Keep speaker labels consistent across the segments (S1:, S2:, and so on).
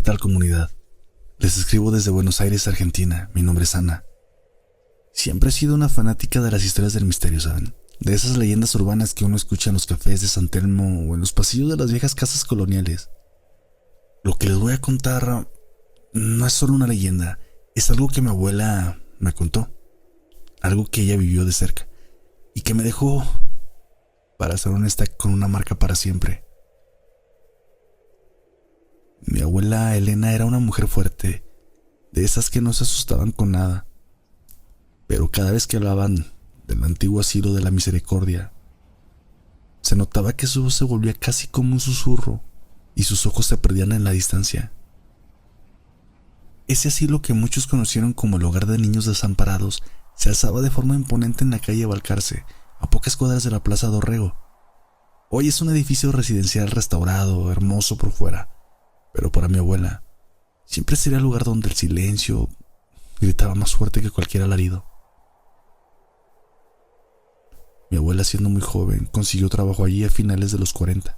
S1: tal, comunidad? Les escribo desde Buenos Aires, Argentina. Mi nombre es Ana. Siempre he sido una fanática de las historias del misterio, ¿saben? De esas leyendas urbanas que uno escucha en los cafés de San Telmo o en los pasillos de las viejas casas coloniales. Lo que les voy a contar no es solo una leyenda, es algo que mi abuela me contó. Algo que ella vivió de cerca y que me dejó, para ser honesta, con una marca para siempre. Mi abuela Elena era una mujer fuerte, de esas que no se asustaban con nada. Pero cada vez que hablaban del antiguo asilo de la misericordia, se notaba que su voz se volvía casi como un susurro y sus ojos se perdían en la distancia. Ese asilo que muchos conocieron como el hogar de niños desamparados se alzaba de forma imponente en la calle Balcarce, a pocas cuadras de la Plaza Dorrego. Hoy es un edificio residencial restaurado, hermoso por fuera, pero para mi abuela siempre sería el lugar donde el silencio gritaba más fuerte que cualquier alarido. Mi abuela, siendo muy joven, consiguió trabajo allí a finales de los 40.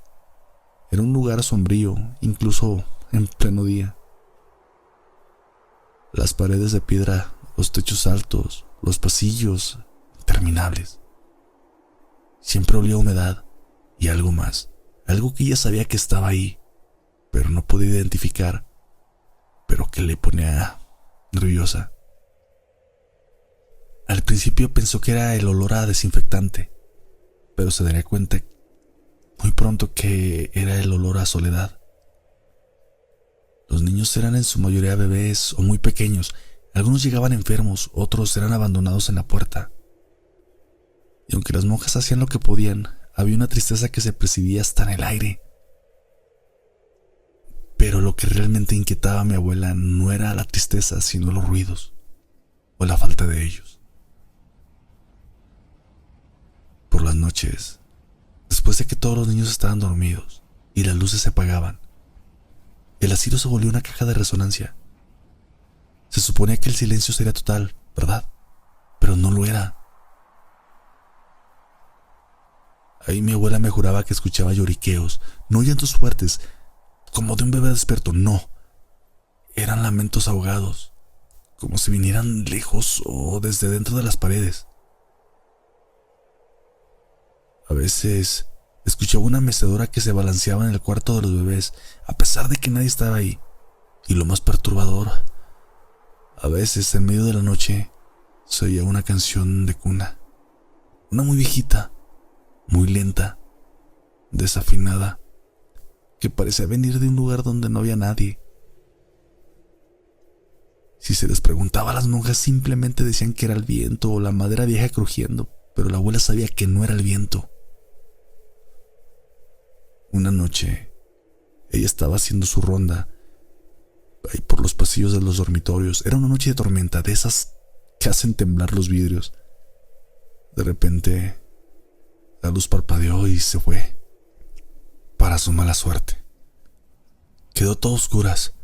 S1: Era un lugar sombrío, incluso en pleno día. Las paredes de piedra, los techos altos, los pasillos interminables. Siempre olía a humedad y algo más, algo que ella sabía que estaba ahí, pero no podía identificar, pero que le ponía nerviosa. Al principio pensó que era el olor a desinfectante, pero se daría cuenta muy pronto que era el olor a soledad. Los niños eran en su mayoría bebés o muy pequeños. Algunos llegaban enfermos, otros eran abandonados en la puerta. Y aunque las monjas hacían lo que podían, había una tristeza que se percibía hasta en el aire. Pero lo que realmente inquietaba a mi abuela no era la tristeza, sino los ruidos o la falta de ellos. Por las noches, después de que todos los niños estaban dormidos y las luces se apagaban, el asilo se volvió una caja de resonancia. Se suponía que el silencio sería total, ¿verdad? Pero no lo era. Ahí mi abuela me juraba que escuchaba lloriqueos, no llantos fuertes, como de un bebé despierto, no. Eran lamentos ahogados, como si vinieran lejos o desde dentro de las paredes. A veces escuchaba una mecedora que se balanceaba en el cuarto de los bebés, a pesar de que nadie estaba ahí. Y lo más perturbador, a veces en medio de la noche se oía una canción de cuna, una muy viejita, muy lenta, desafinada, que parecía venir de un lugar donde no había nadie. Si se les preguntaba a las monjas, simplemente decían que era el viento o la madera vieja crujiendo, pero la abuela sabía que no era el viento. Una noche, ella estaba haciendo su ronda ahí por los pasillos de los dormitorios. Era una noche de tormenta, de esas que hacen temblar los vidrios. De repente, la luz parpadeó y se fue. Para su mala suerte, quedó todo a oscuras,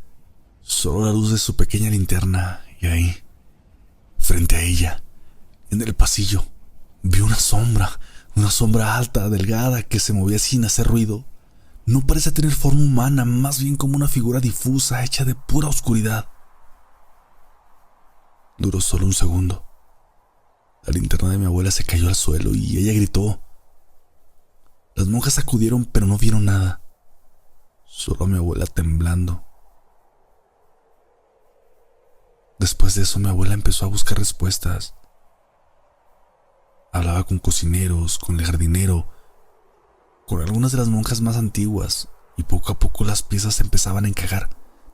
S1: solo la luz de su pequeña linterna, y ahí, frente a ella, en el pasillo, vio una sombra alta, delgada, que se movía sin hacer ruido. No parece tener forma humana, más bien como una figura difusa hecha de pura oscuridad. Duró solo un segundo. La linterna de mi abuela se cayó al suelo y ella gritó. Las monjas acudieron, pero no vieron nada. Solo a mi abuela temblando. Después de eso, mi abuela empezó a buscar respuestas. Hablaba con cocineros, con el jardinero, con algunas de las monjas más antiguas, y poco a poco las piezas empezaban a encajar.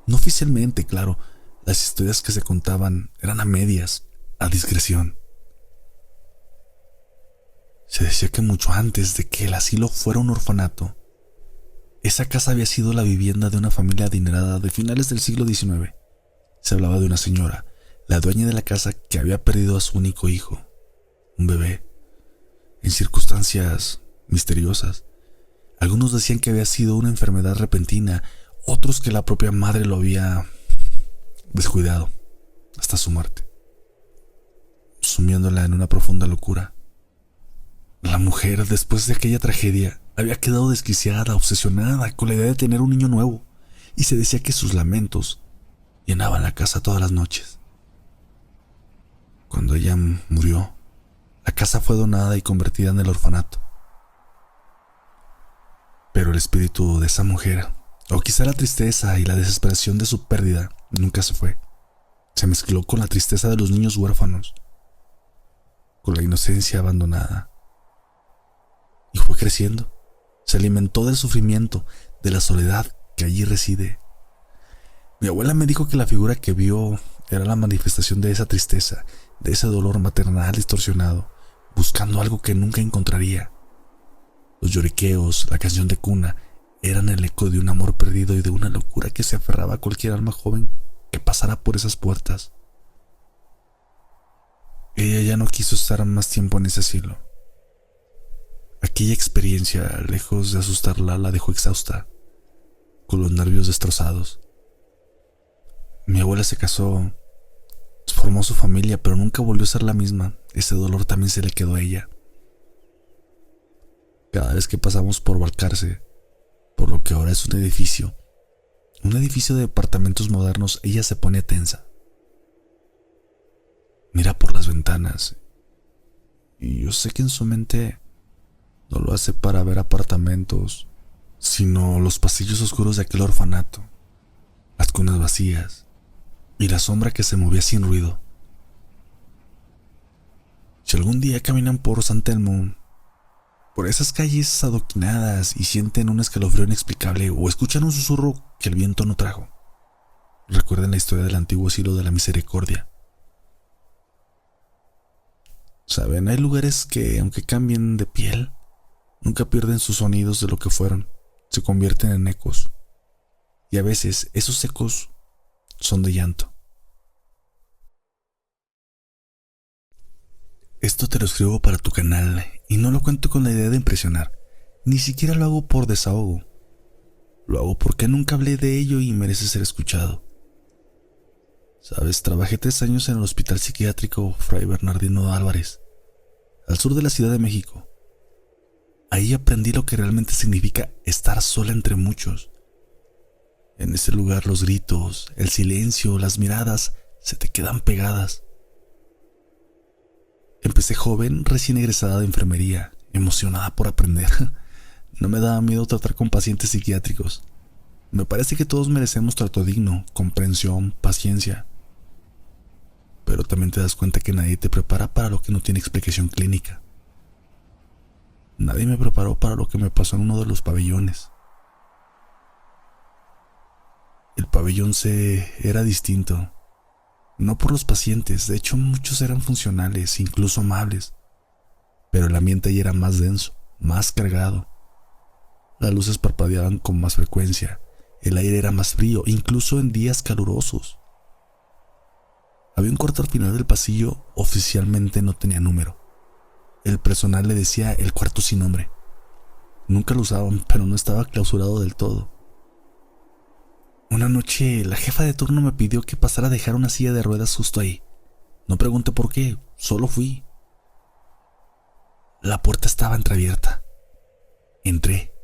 S1: No oficialmente, claro, las historias que se contaban eran a medias, a discreción. Se decía que mucho antes de que el asilo fuera un orfanato, esa casa había sido la vivienda de una familia adinerada de finales del siglo XIX. Se hablaba de una señora, la dueña de la casa, que había perdido a su único hijo, un bebé, en circunstancias misteriosas. Algunos decían que había sido una enfermedad repentina, otros que la propia madre lo había descuidado hasta su muerte, sumiéndola en una profunda locura. La mujer, después de aquella tragedia, había quedado desquiciada, obsesionada con la idea de tener un niño nuevo. y se decía que sus lamentos llenaban la casa todas las noches. Cuando ella murió, la casa fue donada y convertida en el orfanato. Pero el espíritu de esa mujer, o quizá la tristeza y la desesperación de su pérdida, nunca se fue. Se mezcló con la tristeza de los niños huérfanos, con la inocencia abandonada. Y fue creciendo. Se alimentó del sufrimiento, de la soledad que allí reside. Mi abuela me dijo que la figura que vio era la manifestación de esa tristeza, de ese dolor maternal distorsionado, buscando algo que nunca encontraría. Los lloriqueos, la canción de cuna, eran el eco de un amor perdido y de una locura que se aferraba a cualquier alma joven que pasara por esas puertas. Ella ya no quiso estar más tiempo en ese asilo. Aquella experiencia, lejos de asustarla, la dejó exhausta, con los nervios destrozados. Mi abuela se casó, formó su familia, pero nunca volvió a ser la misma. Ese dolor también se le quedó a ella. Cada vez que pasamos por Balcarce, por lo que ahora es un edificio de departamentos modernos, ella se pone tensa. Mira por las ventanas, y yo sé que en su mente no lo hace para ver apartamentos, sino los pasillos oscuros de aquel orfanato, las cunas vacías y la sombra que se movía sin ruido. Si algún día caminan por San Telmo, por esas calles adoquinadas, y sienten un escalofrío inexplicable o escuchan un susurro que el viento no trajo, recuerden la historia del antiguo asilo de la Misericordia. Saben, hay lugares que, aunque cambien de piel, nunca pierden sus sonidos de lo que fueron, se convierten en ecos. Y a veces esos ecos son de llanto. Esto te lo escribo para tu canal y no lo cuento con la idea de impresionar. Ni siquiera lo hago por desahogo. Lo hago porque nunca hablé de ello y merece ser escuchado. Sabes, trabajé 3 años en el Hospital Psiquiátrico Fray Bernardino Álvarez, al sur de la Ciudad de México. Ahí aprendí lo que realmente significa estar sola entre muchos. En ese lugar los gritos, el silencio, las miradas se te quedan pegadas. Empecé joven, recién egresada de enfermería, emocionada por aprender. No me daba miedo tratar con pacientes psiquiátricos. Me parece que todos merecemos trato digno, comprensión, paciencia. Pero también te das cuenta que nadie te prepara para lo que no tiene explicación clínica. Nadie me preparó para lo que me pasó en uno de los pabellones. El pabellón C era distinto. No por los pacientes, de hecho muchos eran funcionales, incluso amables. Pero el ambiente ahí era más denso, más cargado. Las luces parpadeaban con más frecuencia, el aire era más frío, incluso en días calurosos. Había un cuarto al final del pasillo, oficialmente no tenía número. El personal le decía el cuarto sin nombre. Nunca lo usaban, pero no estaba clausurado del todo. Una noche, la jefa de turno me pidió que pasara a dejar una silla de ruedas justo ahí. No pregunté por qué, solo fui. La puerta estaba entreabierta. Entré.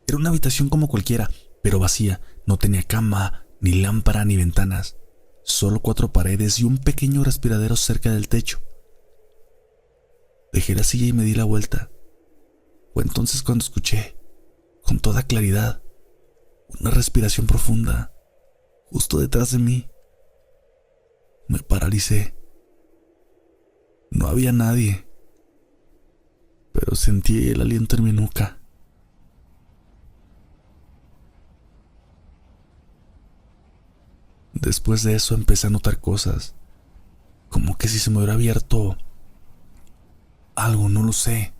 S1: Era una habitación como cualquiera, pero vacía. No tenía cama, ni lámpara, ni ventanas. Solo 4 paredes y un pequeño respiradero cerca del techo. Dejé la silla y me di la vuelta. Fue entonces cuando escuché, con toda claridad, una respiración profunda, justo detrás de mí. Me paralicé. No había nadie, pero sentí el aliento en mi nuca. Después de eso empecé a notar cosas, como que si se me hubiera abierto algo, no lo sé.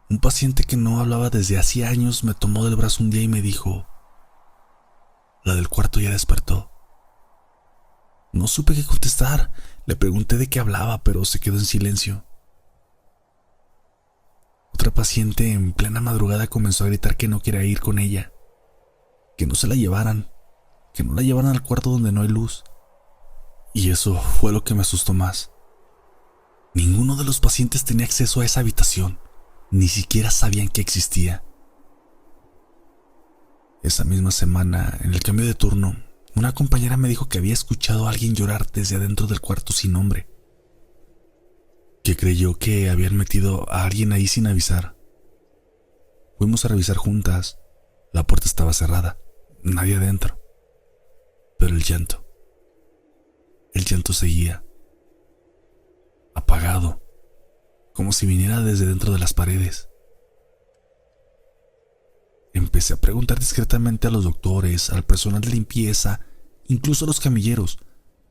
S1: Un paciente que no hablaba desde hacía años me tomó del brazo un día y me dijo: la del cuarto ya despertó. No supe qué contestar. Le pregunté de qué hablaba, pero se quedó en silencio. Otra paciente en plena madrugada comenzó a gritar que no quería ir con ella, que no se la llevaran, que no la llevaran al cuarto donde no hay luz. Y eso fue lo que me asustó más. Ninguno de los pacientes tenía acceso a esa habitación. Ni siquiera sabían que existía. Esa misma semana, en el cambio de turno, una compañera me dijo que había escuchado a alguien llorar desde adentro del cuarto sin nombre, que creyó que habían metido a alguien ahí sin avisar. Fuimos a revisar juntas. La puerta estaba cerrada, nadie adentro, pero el llanto seguía, apagado, como si viniera desde dentro de las paredes. Empecé a preguntar discretamente a los doctores, al personal de limpieza, incluso a los camilleros.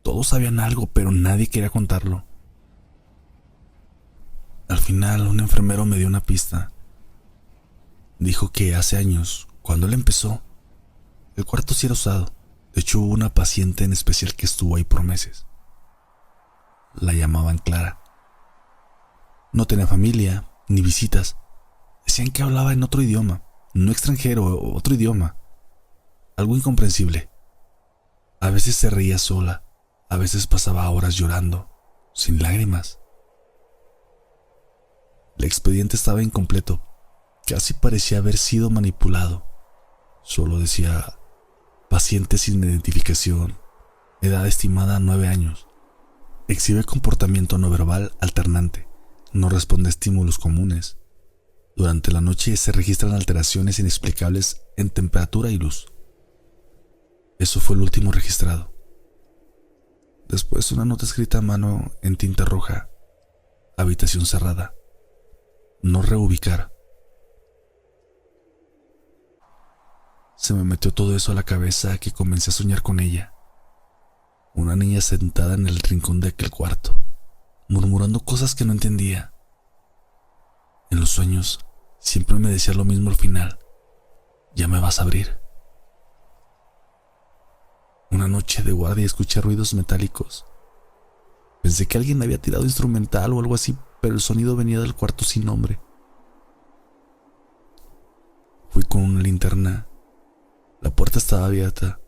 S1: Todos sabían algo, pero nadie quería contarlo. Al final, un enfermero me dio una pista. Dijo que hace años, cuando él empezó, el cuarto sí era usado. De hecho, hubo una paciente en especial que estuvo ahí por meses. La llamaban Clara. No tenía familia, ni visitas. Decían que hablaba en otro idioma, no extranjero, otro idioma. Algo incomprensible. A veces se reía sola, a veces pasaba horas llorando, sin lágrimas. El expediente estaba incompleto, casi parecía haber sido manipulado. Solo decía: paciente sin identificación, edad estimada 9 años. Exhibe comportamiento no verbal alternante, no responde a estímulos comunes. Durante la noche se registran alteraciones inexplicables en temperatura y luz. Eso fue el último registrado. Después una nota escrita a mano en tinta roja: habitación cerrada, no reubicar. Se me metió todo eso a la cabeza que comencé a soñar con ella. Una niña sentada en el rincón de aquel cuarto, murmurando cosas que no entendía. En los sueños siempre me decía lo mismo al final: ya me vas a abrir. Una noche de guardia escuché ruidos metálicos. Pensé que alguien había tirado instrumental o algo así, pero el sonido venía del cuarto sin nombre. Fui con una linterna. La puerta estaba abierta.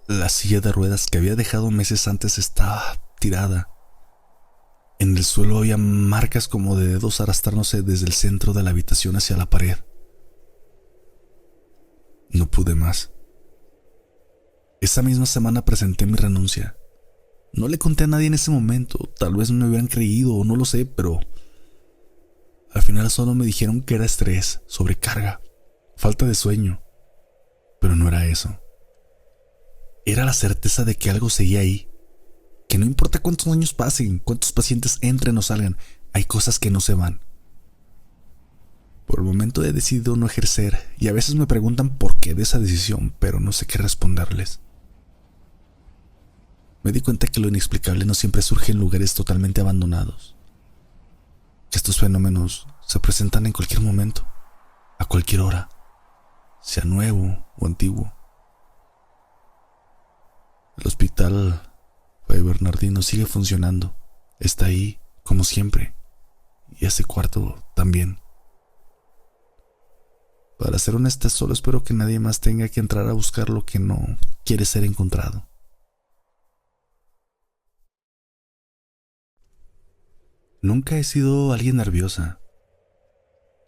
S1: La silla de ruedas que había dejado meses antes estaba tirada. En el suelo había marcas como de dedos arrastrándose desde el centro de la habitación hacia la pared. No pude más. Esa misma semana presenté mi renuncia. No le conté a nadie en ese momento, tal vez me hubieran creído o no lo sé, pero al final solo me dijeron que era estrés, sobrecarga, falta de sueño. Pero no era eso. Era la certeza de que algo seguía ahí, que no importa cuántos años pasen, cuántos pacientes entren o salgan, hay cosas que no se van. Por el momento he decidido no ejercer y a veces me preguntan por qué de esa decisión, pero no sé qué responderles. Me di cuenta que lo inexplicable no siempre surge en lugares totalmente abandonados, que estos fenómenos se presentan en cualquier momento, a cualquier hora, sea nuevo o antiguo. El hospital Fray Bernardino sigue funcionando, está ahí como siempre, y ese cuarto también. Para ser honesta, solo espero que nadie más tenga que entrar a buscar lo que no quiere ser encontrado. Nunca he sido alguien nerviosa.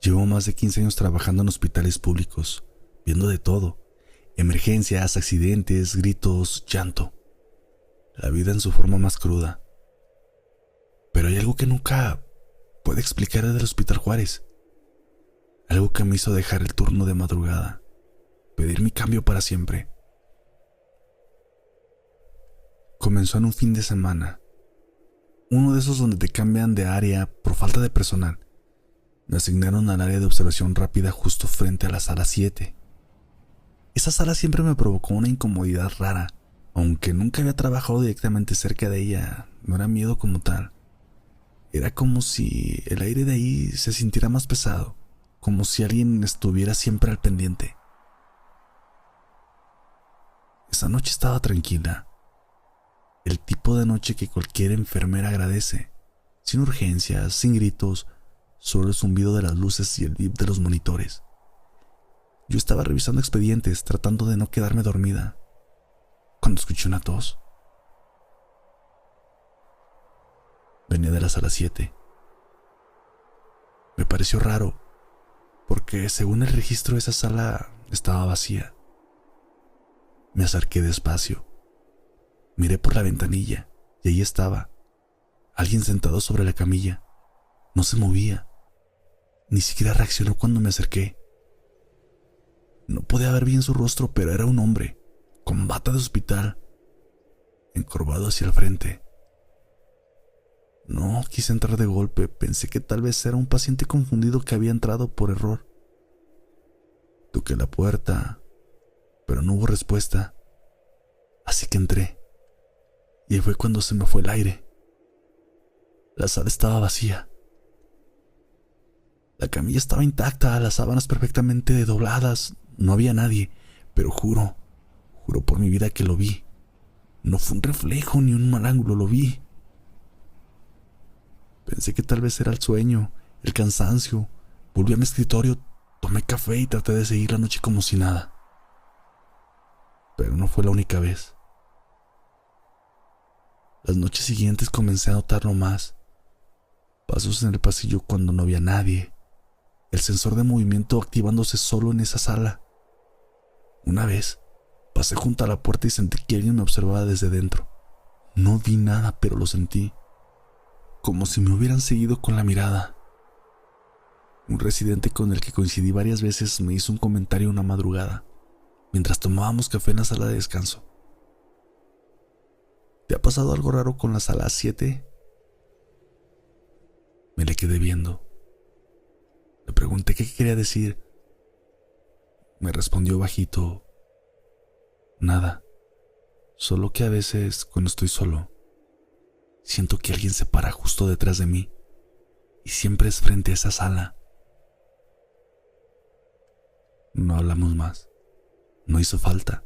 S1: Llevo más de 15 años trabajando en hospitales públicos, viendo de todo: emergencias, accidentes, gritos, llanto. La vida en su forma más cruda. Pero hay algo que nunca puedo explicar del Hospital Juárez. Algo que me hizo dejar el turno de madrugada, pedir mi cambio para siempre. Comenzó en un fin de semana. Uno de esos donde te cambian de área por falta de personal. Me asignaron al área de observación rápida justo frente a la sala 7. Esa sala siempre me provocó una incomodidad rara. Aunque nunca había trabajado directamente cerca de ella, no era miedo como tal. Era como si el aire de ahí se sintiera más pesado, como si alguien estuviera siempre al pendiente. Esa noche estaba tranquila. El tipo de noche que cualquier enfermera agradece, sin urgencias, sin gritos, solo el zumbido de las luces y el bip de los monitores. Yo estaba revisando expedientes, tratando de no quedarme dormida, cuando escuché una tos. Venía de la sala 7. Me pareció raro, porque según el registro esa sala Estaba vacía. Me acerqué despacio. Miré por la ventanilla y ahí estaba, alguien sentado sobre la camilla. No se movía. Ni siquiera reaccionó cuando me acerqué. No podía ver bien su rostro, pero era un hombre, con bata de hospital, encorvado hacia el frente. No quise entrar de golpe, pensé que tal vez era un paciente confundido que había entrado por error. Toqué la puerta, pero no hubo respuesta, así que entré, y ahí fue cuando se me fue el aire. La sala estaba vacía. La camilla estaba intacta, las sábanas perfectamente dobladas, no había nadie, pero juro por mi vida que lo vi. No fue un reflejo ni un mal ángulo, lo vi. Pensé que tal vez era el sueño, el cansancio. Volví a mi escritorio, tomé café y traté de seguir la noche como si nada. Pero no fue la única vez. Las noches siguientes comencé a notarlo más. Pasos en el pasillo cuando no había nadie. El sensor de movimiento activándose solo en esa sala. Una vez, pasé junto a la puerta y sentí que alguien me observaba desde dentro. No vi nada, pero lo sentí. Como si me hubieran seguido con la mirada. Un residente con el que coincidí varias veces me hizo un comentario una madrugada, mientras tomábamos café en la sala de descanso. ¿Te ha pasado algo raro con la sala 7? Me le quedé viendo. Le pregunté qué quería decir. Me respondió bajito: nada, solo que a veces, cuando estoy solo, siento que alguien se para justo detrás de mí, y siempre es frente a esa sala. No hablamos más. No hizo falta.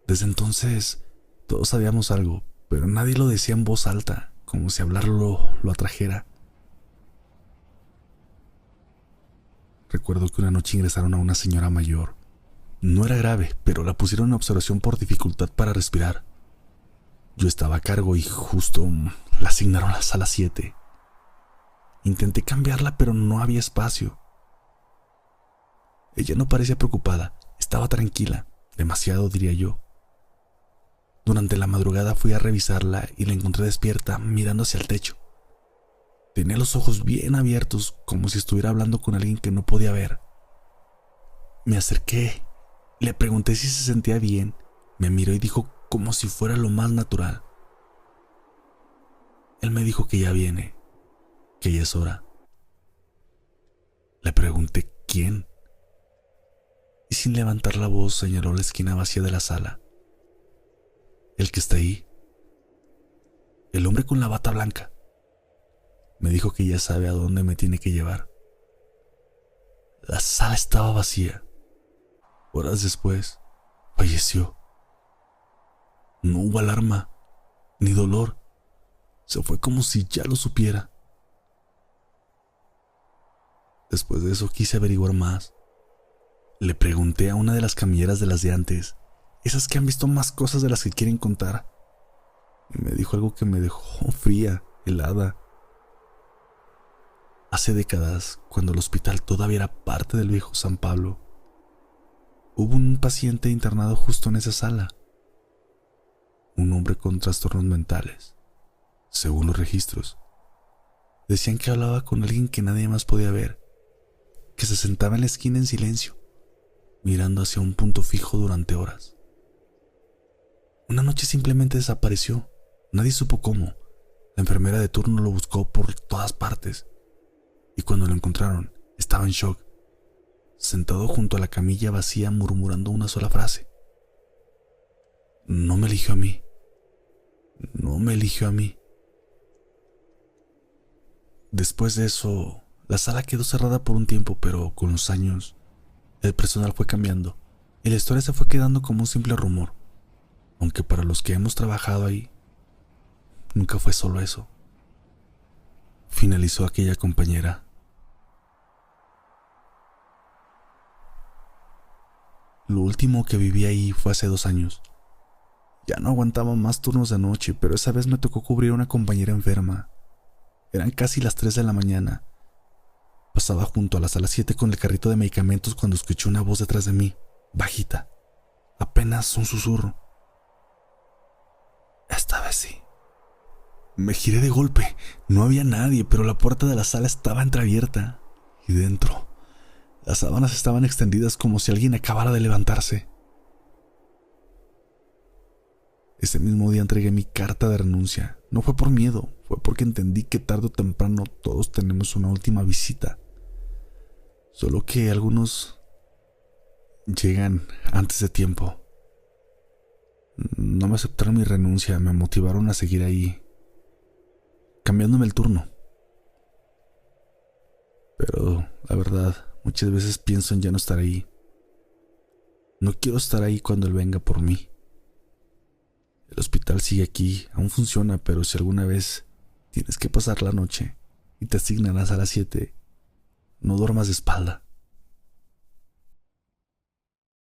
S1: Desde entonces, todos sabíamos algo, pero nadie lo decía en voz alta, como si hablarlo lo atrajera. Recuerdo que una noche ingresaron a una señora mayor. No era grave, pero la pusieron en observación por dificultad para respirar. Yo estaba a cargo y justo la asignaron a la sala 7. Intenté cambiarla, pero no había espacio. Ella no parecía preocupada, estaba tranquila, demasiado diría yo. Durante la madrugada fui a revisarla y la encontré despierta, mirando hacia el techo. Tenía los ojos bien abiertos, como si estuviera hablando con alguien que no podía ver. Me acerqué, le pregunté si se sentía bien, me miró y dijo como si fuera lo más natural. Él me dijo que ya viene, que ya es hora. Le pregunté quién, y sin levantar la voz señaló la esquina vacía de la sala. El que está ahí, el hombre con la bata blanca. Me dijo que ya sabe a dónde me tiene que llevar. La sala estaba vacía. Horas después, falleció. No hubo alarma, ni dolor. Se fue como si ya lo supiera. Después de eso quise averiguar más. Le pregunté a una de las camilleras de las de antes, esas que han visto más cosas de las que quieren contar. Y me dijo algo que me dejó fría, helada. Hace décadas, cuando el hospital todavía era parte del viejo San Pablo, hubo un paciente internado justo en esa sala. Un hombre con trastornos mentales, según los registros. Decían que hablaba con alguien que nadie más podía ver, que se sentaba en la esquina en silencio, mirando hacia un punto fijo durante horas. Una noche simplemente desapareció. Nadie supo cómo. La enfermera de turno lo buscó por todas partes. Y cuando lo encontraron, estaba en shock, sentado junto a la camilla vacía murmurando una sola frase. No me eligió a mí. No me eligió a mí. Después de eso, la sala quedó cerrada por un tiempo, pero con los años, el personal fue cambiando y la historia se fue quedando como un simple rumor. Aunque para los que hemos trabajado ahí, nunca fue solo eso. Finalizó aquella compañera. Lo último que viví ahí fue hace 2 años. Ya no aguantaba más turnos de noche, pero esa vez me tocó cubrir a una compañera enferma. Eran casi las 3 de la mañana. Pasaba junto a la sala 7 con el carrito de medicamentos cuando escuché una voz detrás de mí, bajita, apenas un susurro. Esta vez sí. Me giré de golpe. No había nadie, pero la puerta de la sala estaba entreabierta. Y dentro, las sábanas estaban extendidas como si alguien acabara de levantarse. Ese mismo día entregué mi carta de renuncia. No fue por miedo, fue porque entendí que tarde o temprano todos tenemos una última visita. Solo que algunos llegan antes de tiempo. No me aceptaron mi renuncia, me motivaron a seguir ahí, cambiándome el turno. Pero la verdad, muchas veces pienso en ya no estar ahí. No quiero estar ahí cuando él venga por mí. El hospital sigue aquí, aún funciona, pero si alguna vez tienes que pasar la noche y te asignan a la sala 7, no duermas de espalda.